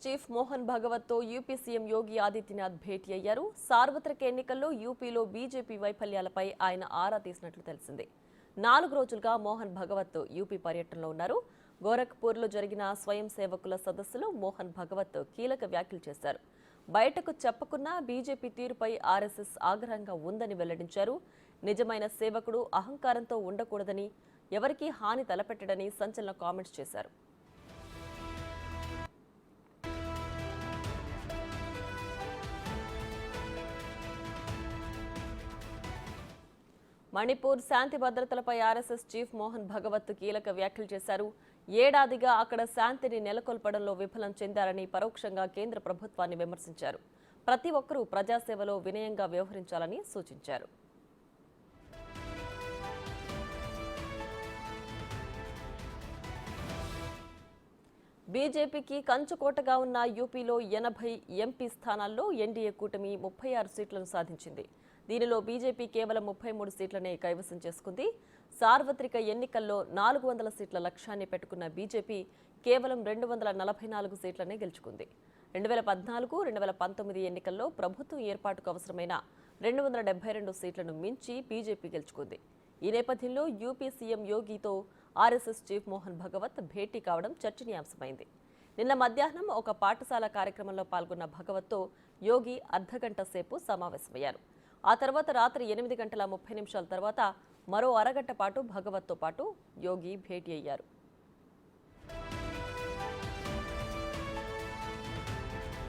Chief Mohan భగవత్తో UP CM Yogi Adityanath భేటీ అయ్యారు. సార్వత్రిక ఎన్నికల్లో యూపీలో బీజేపీ వైఫల్యాలపై ఆయన ఆరా తీసినట్లు తెలిసింది. 4 రోజులుగా మోహన్ భగవత్ యూపీ పర్యటనలో ఉన్నారు. గోరఖ్పూర్లో జరిగిన స్వయం సేవకుల సదస్సులో మోహన్ భగవత్ కీలక వ్యాఖ్యలు చేశారు. బయటకు చెప్పకున్నా బీజేపీ తీరుపై ఆర్ఎస్ఎస్ ఆగ్రహంగా ఉందని వెల్లడించారు. నిజమైన సేవకుడు అహంకారంతో ఉండకూడదని, ఎవరికీ హాని తలపెట్టడని సంచలన కామెంట్స్ చేశారు. మణిపూర్ శాంతి భద్రతలపై ఆర్ఎస్ఎస్ చీఫ్ మోహన్ భగవత్ కీలక వ్యాఖ్యలు చేశారు. ఏడాదిగా అక్కడ శాంతిని నెలకొల్పడంలో విఫలం చెందారని పరోక్షంగా కేంద్ర ప్రభుత్వాన్ని విమర్శించారు. ప్రతి ఒక్కరూ ప్రజాసేవలో వినయంగా వ్యవహరించాలని సూచించారు. బీజేపీకి కంచుకోటగా ఉన్న యూపీలో 80 ఎంపీ స్థానాల్లో ఎన్డీఏ కూటమి 36 సీట్లను సాధించింది. దీనిలో బీజేపీ కేవలం 33 సీట్లనే కైవసం చేసుకుంది. సార్వత్రిక ఎన్నికల్లో 400 సీట్ల లక్ష్యాన్ని పెట్టుకున్న బీజేపీ కేవలం 244 సీట్లనే గెలుచుకుంది. 2014-2019 ఎన్నికల్లో ప్రభుత్వం ఏర్పాటుకు అవసరమైన 272 సీట్లను మించి బీజేపీ గెలుచుకుంది. ఈ నేపథ్యంలో యూపీ సీఎం యోగితో ఆర్ఎస్ఎస్ చీఫ్ మోహన్ భగవత్ భేటీ కావడం చర్చనీయాంశమైంది. నిన్న మధ్యాహ్నం ఒక పాఠశాల కార్యక్రమంలో పాల్గొన్న భగవత్తో యోగి అర్ధగంట సేపు సమావేశమయ్యారు. ఆ తర్వాత రాత్రి 8 గంటల 30 నిమిషాల తర్వాత మరో అరగంట పాటు భగవత్తో పాటు యోగి భేటీ అయ్యారు.